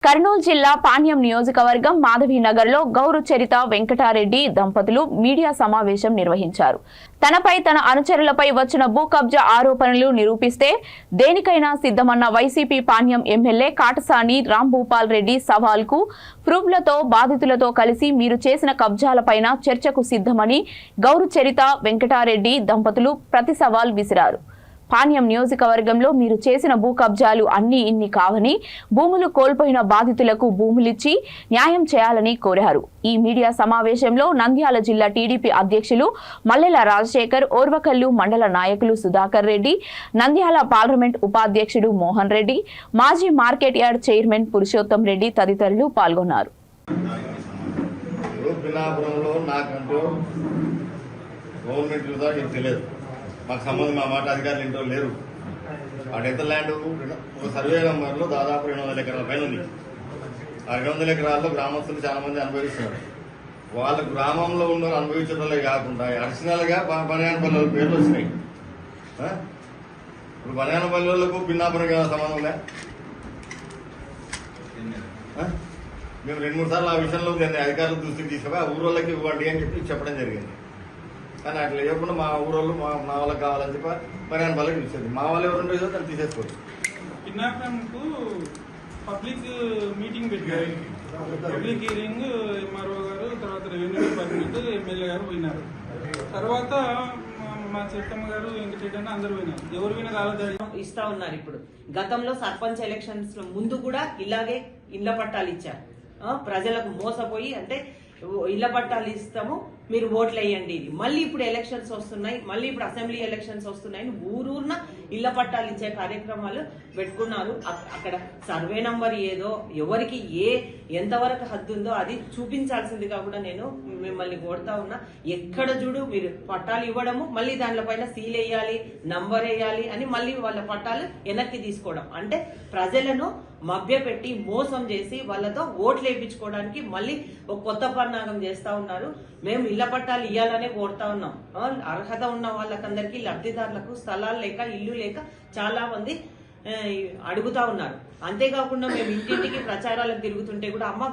కర్నూలు జిల్లా పాణ్యం నియోజకవర్గం మాధవీనగర్లో గౌరు చరిత వెంకటారెడ్డి దంపతులు మీడియా సమావేశం నిర్వహించారు. తనపై తన అనుచరులపై వచ్చిన భూ కబ్జా ఆరోపణలు నిరూపిస్తే దేనికైనా సిద్ధమన్న వైసీపీ పాణ్యం ఎమ్మెల్యే కాటసాని రాంభూపాల్ రెడ్డి సవాల్కు ప్రూఫ్లతో బాధితులతో కలిసి మీరు చేసిన కబ్జాలపైన చర్చకు సిద్ధమని గౌరు చరిత వెంకటారెడ్డి దంపతులు ప్రతి సవాల్ విసిరారు. పాణ్యం నియోజకవర్గంలో మీరు చేసిన భూ కబ్జాలు అన్ని ఇన్ని కావని, భూములు కోల్పోయిన బాధితులకు భూములిచ్చి న్యాయం చేయాలని కోరారు. ఈ మీడియా సమావేశంలో నంద్యాల జిల్లా టీడీపీ అధ్యక్షులు మల్లెల రాజశేఖర్, ఓర్వకల్లు మండల నాయకులు సుధాకర్ రెడ్డి, నంద్యాల పార్లమెంట్ ఉపాధ్యక్షుడు మోహన్ రెడ్డి, మాజీ market yard chairman Purushottam Reddy తదితరులు పాల్గొన్నారు. మాకు సంబంధం మా మాట అధికారులు ఇంట్లో లేరు. ఆ డెత్ ల్యాండ్ ఒక సర్వే నెంబర్లో దాదాపు 200 ఎకరాల పైన ఉంది. ఆ 200 ఎకరాల్లో గ్రామస్తులు చాలా మంది అనుభవిస్తున్నారు. వాళ్ళ గ్రామంలో ఉన్న అనుభవించడంలో కాకుండా అడిషనల్ గా బనియానపల్లి పేర్లు వచ్చినాయి. ఇప్పుడు బనియానపల్లి వాళ్ళకు పిన్నాపురం సంబంధం లే. మేము 2-3 సార్లు ఆ విషయంలో అధికారుల దృష్టికి తీసుకుపోయి ఆ ఊరోళ్ళకి ఇవ్వండి అని చెప్పడం జరిగింది. కానీ అట్లా చెప్పకుండా మా ఊరోళ్ళు మా వాళ్ళకి కావాలని చెప్పి మరి ఆయన వాళ్ళకి ఇచ్చేది. మా వాళ్ళు ఎవరు ఉండేదో దాన్ని తీసేసుకోవచ్చు. కిడ్నాప్మెంట్కు పబ్లిక్ మీటింగ్ పెట్టారు. పబ్లిక్ హియరింగ్ ఎంఆర్ఓ గారు, తర్వాత రెవెన్యూ డిపార్ట్మెంట్ ఎమ్మెల్యే గారు పోయినారు. తర్వాత మా చిత్తమ్మ గారు వెంకటరెడ్డి అందరూ పోయినారు. ఎవరు పోయినా కాలదాడి ఇస్తా ఉన్నారు. ఇప్పుడు గతంలో సర్పంచ్ ఎలక్షన్స్ ముందు కూడా ఇలాగే ఇళ్ల పట్టాలు ఇచ్చారు. ప్రజలకు మోసపోయి అంటే ఇళ్ల పట్టాలు ఇస్తాము, మీరు ఓట్లు వేయండి. ఇది మళ్ళీ ఇప్పుడు ఎలక్షన్స్ వస్తున్నాయి, మళ్ళీ ఇప్పుడు అసెంబ్లీ ఎలక్షన్స్ వస్తున్నాయని ఊరూరున ఇళ్ల పట్టాలు ఇచ్చే కార్యక్రమాలు పెట్టుకున్నారు. అక్కడ సర్వే నంబర్ ఏదో ఎవరికి ఎంతవరకు హద్దు ఉందో అది చూపించాల్సిందిగా కూడా నేను మిమ్మల్ని కోరుతా ఉన్నా. ఎక్కడ చూడు మీరు పట్టాలు ఇవ్వడము, మళ్ళీ దానిపైన సీల్ వేయాలి, నంబర్ వేయాలి అని మళ్ళీ వాళ్ళ పట్టాలు వెనక్కి తీసుకోవడం, అంటే ప్రజలను మభ్యపెట్టి మోసం చేసి వాళ్ళతో ఓట్లు వేయించుకోవడానికి మళ్ళీ ఒక కొత్త పన్నాగం చేస్తా ఉన్నారు. మేము ఇళ్ల పట్టాలు ఇవ్వాలనే కోరుతా ఉన్నాం. అర్హత ఉన్న వాళ్ళకందరికీ లబ్ధిదారులకు స్థలాలు లేక ఇల్లు లేక చాలా మంది అడుగుతా ఉన్నారు. అంతేకాకుండా మేము ఇంటింటికి ప్రచారాలకు తిరుగుతుంటే కూడా అమ్మ